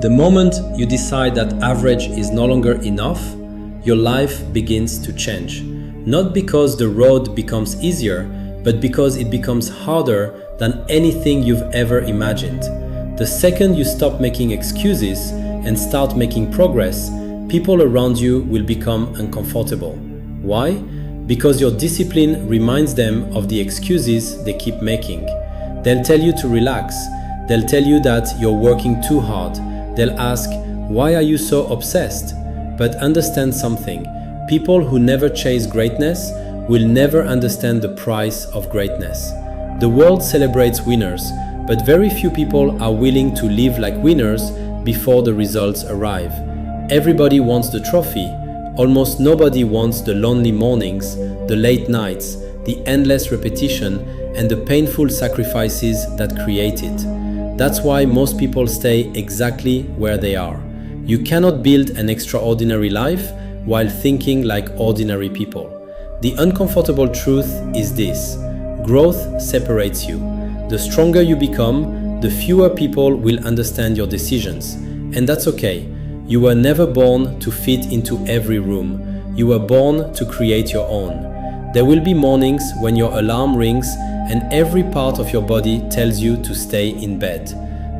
The moment you decide that average is no longer enough, your life begins to change. Not because the road becomes easier, but because it becomes harder than anything you've ever imagined. The second you stop making excuses and start making progress, people around you will become uncomfortable. Why? Because your discipline reminds them of the excuses they keep making. They'll tell you to relax. They'll tell you that you're working too hard. They'll ask, why are you so obsessed? But understand something. People who never chase greatness will never understand the price of greatness. The world celebrates winners, but very few people are willing to live like winners before the results arrive. Everybody wants the trophy. Almost nobody wants the lonely mornings, the late nights, the endless repetition, and the painful sacrifices that create it. That's why most people stay exactly where they are. You cannot build an extraordinary life while thinking like ordinary people. The uncomfortable truth is this: growth separates you. The stronger you become, the fewer people will understand your decisions. And that's okay. You were never born to fit into every room. You were born to create your own. There will be mornings when your alarm rings and every part of your body tells you to stay in bed.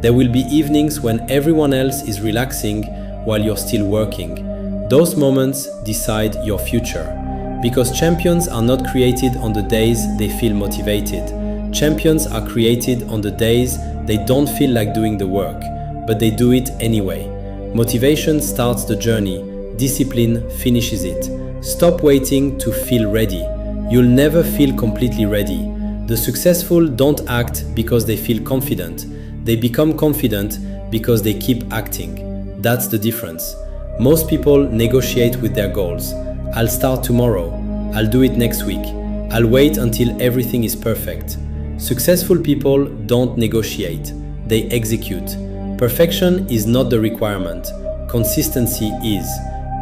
There will be evenings when everyone else is relaxing while you're still working. Those moments decide your future. Because champions are not created on the days they feel motivated. Champions are created on the days they don't feel like doing the work, but they do it anyway. Motivation starts the journey, discipline finishes it. Stop waiting to feel ready. You'll never feel completely ready. The successful don't act because they feel confident. They become confident because they keep acting. That's the difference. Most people negotiate with their goals. I'll start tomorrow. I'll do it next week. I'll wait until everything is perfect. Successful people don't negotiate. They execute. Perfection is not the requirement. Consistency is.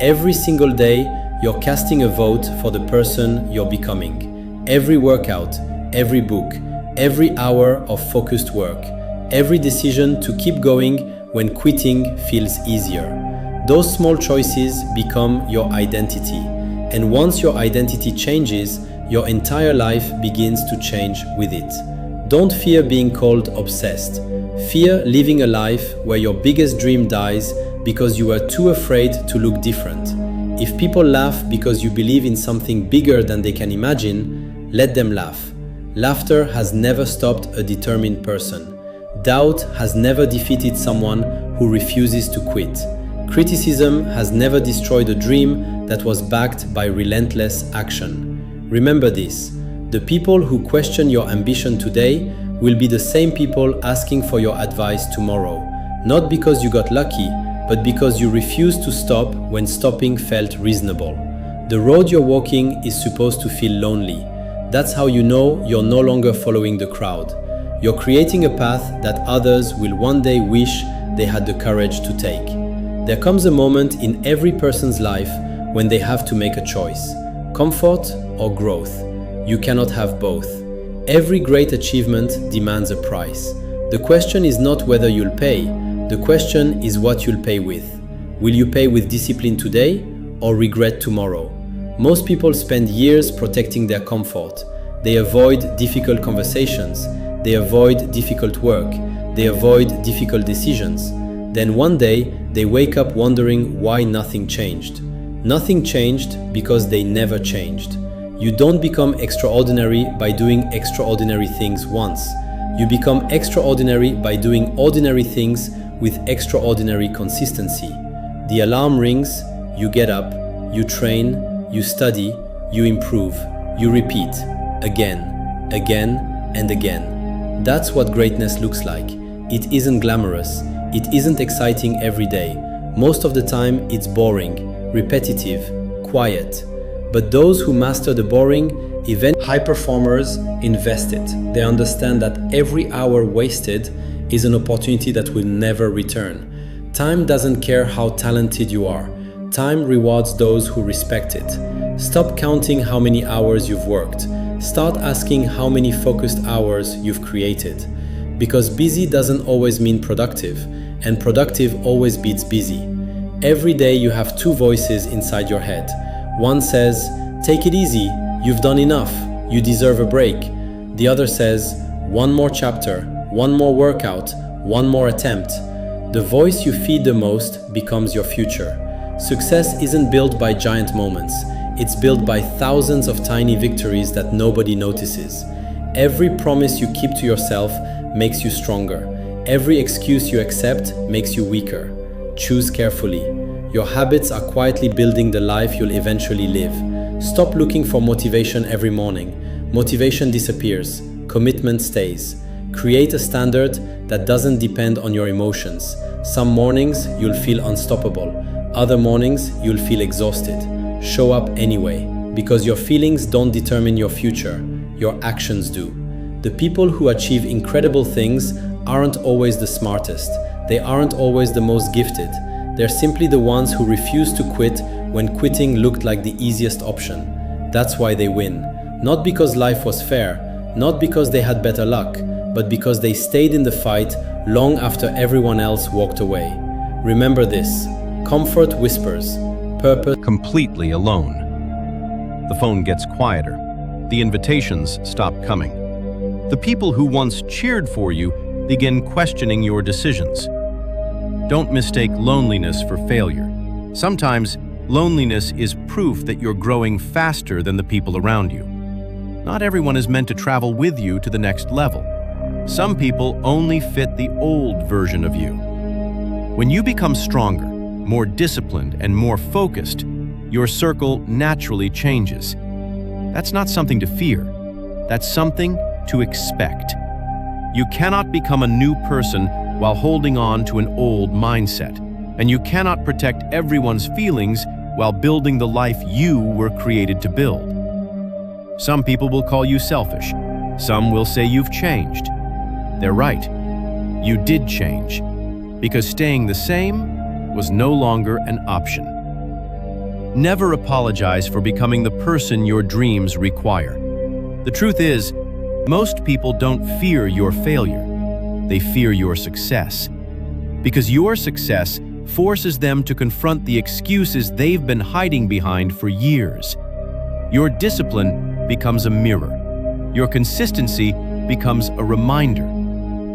Every single day, you're casting a vote for the person you're becoming. Every workout, every book, every hour of focused work, every decision to keep going when quitting feels easier. Those small choices become your identity. And once your identity changes, your entire life begins to change with it. Don't fear being called obsessed. Fear living a life where your biggest dream dies because you are too afraid to look different. If people laugh because you believe in something bigger than they can imagine, let them laugh. Laughter has never stopped a determined person. Doubt has never defeated someone who refuses to quit. Criticism has never destroyed a dream that was backed by relentless action. Remember this: the people who question your ambition today will be the same people asking for your advice tomorrow. Not because you got lucky, but because you refused to stop when stopping felt reasonable. The road you're walking is supposed to feel lonely. That's how you know you're no longer following the crowd. You're creating a path that others will one day wish they had the courage to take. There comes a moment in every person's life when they have to make a choice: comfort or growth. You cannot have both. Every great achievement demands a price. The question is not whether you'll pay. The question is what you'll pay with. Will you pay with discipline today or regret tomorrow? Most people spend years protecting their comfort. They avoid difficult conversations. They avoid difficult work. They avoid difficult decisions. Then one day, they wake up wondering why nothing changed. Nothing changed because they never changed. You don't become extraordinary by doing extraordinary things once. You become extraordinary by doing ordinary things with extraordinary consistency. The alarm rings, you get up, you train, you study, you improve, you repeat, again, again, and again. That's what greatness looks like. It isn't glamorous. It isn't exciting every day. Most of the time, it's boring, repetitive, quiet. But those who master the boring, high performers invest it. They understand that every hour wasted is an opportunity that will never return. Time doesn't care how talented you are. Time rewards those who respect it. Stop counting how many hours you've worked. Start asking how many focused hours you've created. Because busy doesn't always mean productive, and productive always beats busy. Every day you have two voices inside your head. One says, "Take it easy, you've done enough, you deserve a break." The other says, "One more chapter, one more workout, one more attempt." The voice you feed the most becomes your future. Success isn't built by giant moments. It's built by thousands of tiny victories that nobody notices. Every promise you keep to yourself makes you stronger. Every excuse you accept makes you weaker. Choose carefully. Your habits are quietly building the life you'll eventually live. Stop looking for motivation every morning. Motivation disappears. Commitment stays. Create a standard that doesn't depend on your emotions. Some mornings you'll feel unstoppable. Other mornings you'll feel exhausted. Show up anyway, because your feelings don't determine your future. Your actions do. The people who achieve incredible things aren't always the smartest. They aren't always the most gifted. They're simply the ones who refuse to quit when quitting looked like the easiest option. That's why they win. Not because life was fair, not because they had better luck, but because they stayed in the fight long after everyone else walked away. Remember this: comfort whispers, purpose completely alone. The phone gets quieter. The invitations stop coming. The people who once cheered for you begin questioning your decisions. Don't mistake loneliness for failure. Sometimes loneliness is proof that you're growing faster than the people around you. Not everyone is meant to travel with you to the next level. Some people only fit the old version of you. When you become stronger, more disciplined, and more focused, your circle naturally changes. That's not something to fear. That's something to expect. You cannot become a new person while holding on to an old mindset, and you cannot protect everyone's feelings while building the life you were created to build. Some people will call you selfish. Some will say you've changed. They're right. You did change, because staying the same was no longer an option. Never apologize for becoming the person your dreams require. The truth is, most people don't fear your failure. They fear your success. Because your success forces them to confront the excuses they've been hiding behind for years. Your discipline becomes a mirror. Your consistency becomes a reminder.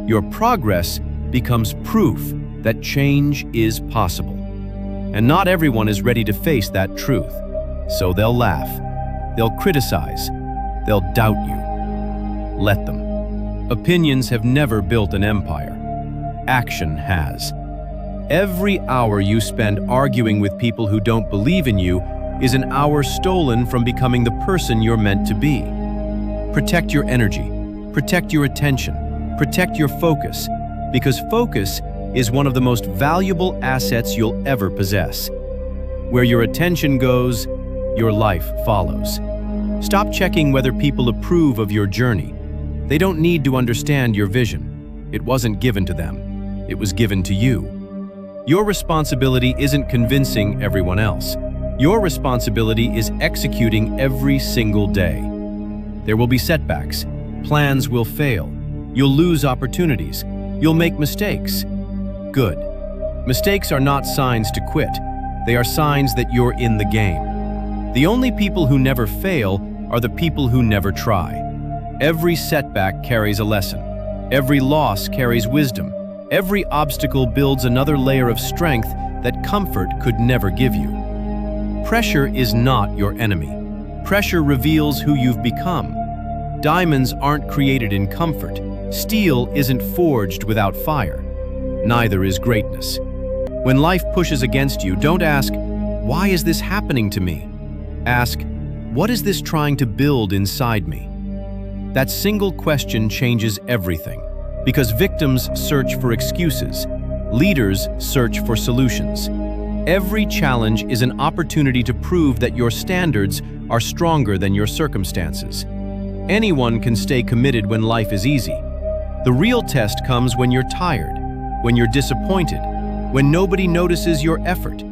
Your progress becomes proof that change is possible. And not everyone is ready to face that truth. So they'll laugh, they'll criticize, they'll doubt you. Let them. Opinions have never built an empire. Action has. Every hour you spend arguing with people who don't believe in you is an hour stolen from becoming the person you're meant to be. Protect your energy, protect your attention, protect your focus, because focus is one of the most valuable assets you'll ever possess. Where your attention goes, your life follows. Stop checking whether people approve of your journey. They don't need to understand your vision. It wasn't given to them. It was given to you. Your responsibility isn't convincing everyone else. Your responsibility is executing every single day. There will be setbacks. Plans will fail. You'll lose opportunities. You'll make mistakes. Good. Mistakes are not signs to quit. They are signs that you're in the game. The only people who never fail are the people who never try. Every setback carries a lesson. Every loss carries wisdom. Every obstacle builds another layer of strength that comfort could never give you. Pressure is not your enemy. Pressure reveals who you've become. Diamonds aren't created in comfort. Steel isn't forged without fire. Neither is greatness. When life pushes against you, don't ask, "Why is this happening to me?" Ask, "What is this trying to build inside me?" That single question changes everything, because victims search for excuses. Leaders search for solutions. Every challenge is an opportunity to prove that your standards are stronger than your circumstances. Anyone can stay committed when life is easy. The real test comes when you're tired, when you're disappointed, when nobody notices your effort,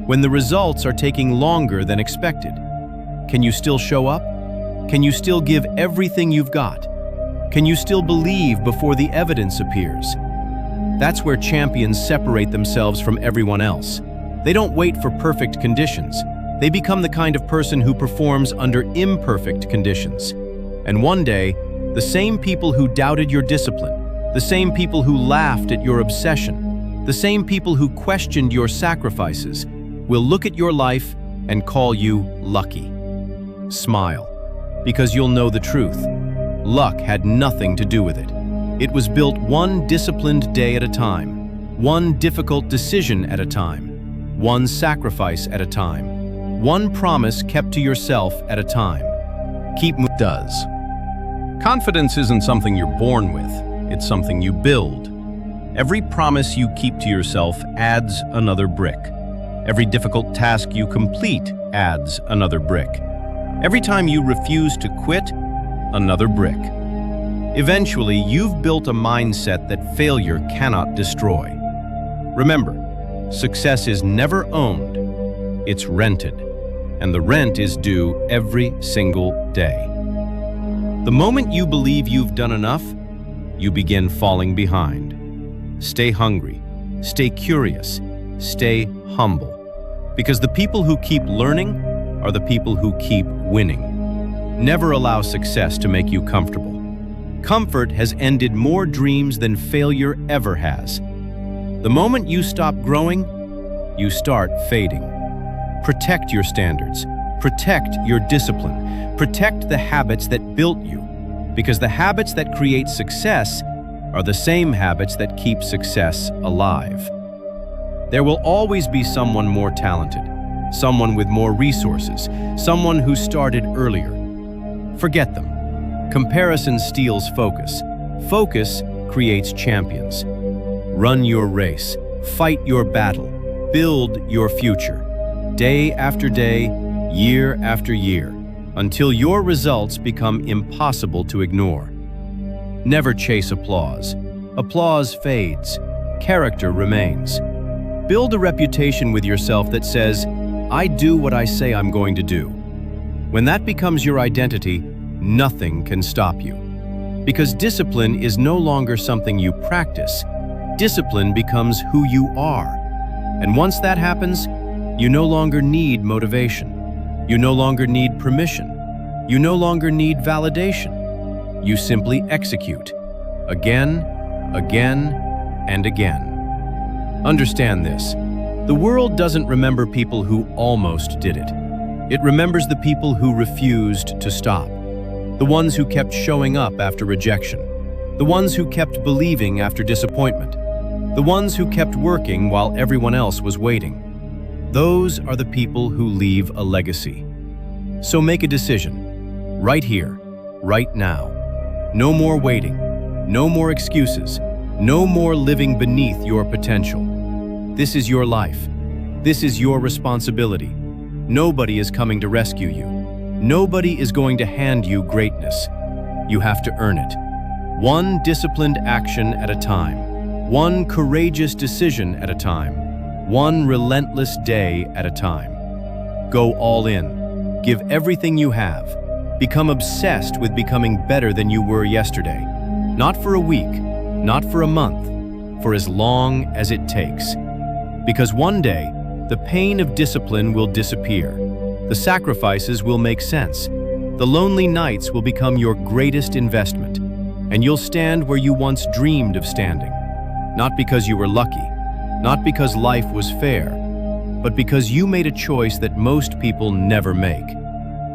when the results are taking longer than expected. Can you still show up? Can you still give everything you've got? Can you still believe before the evidence appears? That's where champions separate themselves from everyone else. They don't wait for perfect conditions. They become the kind of person who performs under imperfect conditions. And one day, the same people who doubted your discipline, the same people who laughed at your obsession, the same people who questioned your sacrifices, will look at your life and call you lucky. Smile, because you'll know the truth. Luck had nothing to do with it. It was built one disciplined day at a time, one difficult decision at a time, one sacrifice at a time, one promise kept to yourself at a time. Keep moving. Does. Confidence isn't something you're born with, it's something you build. Every promise you keep to yourself adds another brick. Every difficult task you complete adds another brick. Every time you refuse to quit, another brick. Eventually, you've built a mindset that failure cannot destroy. Remember, success is never owned, it's rented, and the rent is due every single day. The moment you believe you've done enough, you begin falling behind. Stay hungry, stay curious, stay humble. Because the people who keep learning are the people who keep winning. Never allow success to make you comfortable. Comfort has ended more dreams than failure ever has. The moment you stop growing, you start fading. Protect your standards. Protect your discipline. Protect the habits that built you. Because the habits that create success are the same habits that keep success alive. There will always be someone more talented, someone with more resources, someone who started earlier. Forget them. Comparison steals focus. Focus creates champions. Run your race. Fight your battle. Build your future. Day after day, year after year, until your results become impossible to ignore. Never chase applause. Applause fades. Character remains. Build a reputation with yourself that says, "I do what I say I'm going to do." When that becomes your identity, nothing can stop you. Because discipline is no longer something you practice. Discipline becomes who you are. And once that happens, you no longer need motivation. You no longer need permission. You no longer need validation. You simply execute. Again, again, and again. Understand this. The world doesn't remember people who almost did it. It remembers the people who refused to stop. The ones who kept showing up after rejection. The ones who kept believing after disappointment. The ones who kept working while everyone else was waiting. Those are the people who leave a legacy. So make a decision. Right here, right now. No more waiting. No more excuses. No more living beneath your potential. This is your life. This is your responsibility. Nobody is coming to rescue you. Nobody is going to hand you greatness. You have to earn it. One disciplined action at a time. One courageous decision at a time. One relentless day at a time. Go all in. Give everything you have. Become obsessed with becoming better than you were yesterday. Not for a week, not for a month, for as long as it takes. Because one day, the pain of discipline will disappear. The sacrifices will make sense. The lonely nights will become your greatest investment. And you'll stand where you once dreamed of standing. Not because you were lucky, not because life was fair, but because you made a choice that most people never make.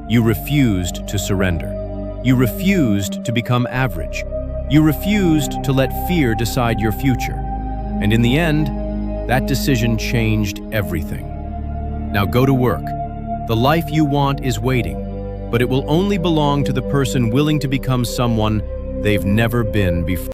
You refused to surrender. You refused to become average. You refused to let fear decide your future. And in the end, that decision changed everything. Now go to work. The life you want is waiting, but it will only belong to the person willing to become someone they've never been before.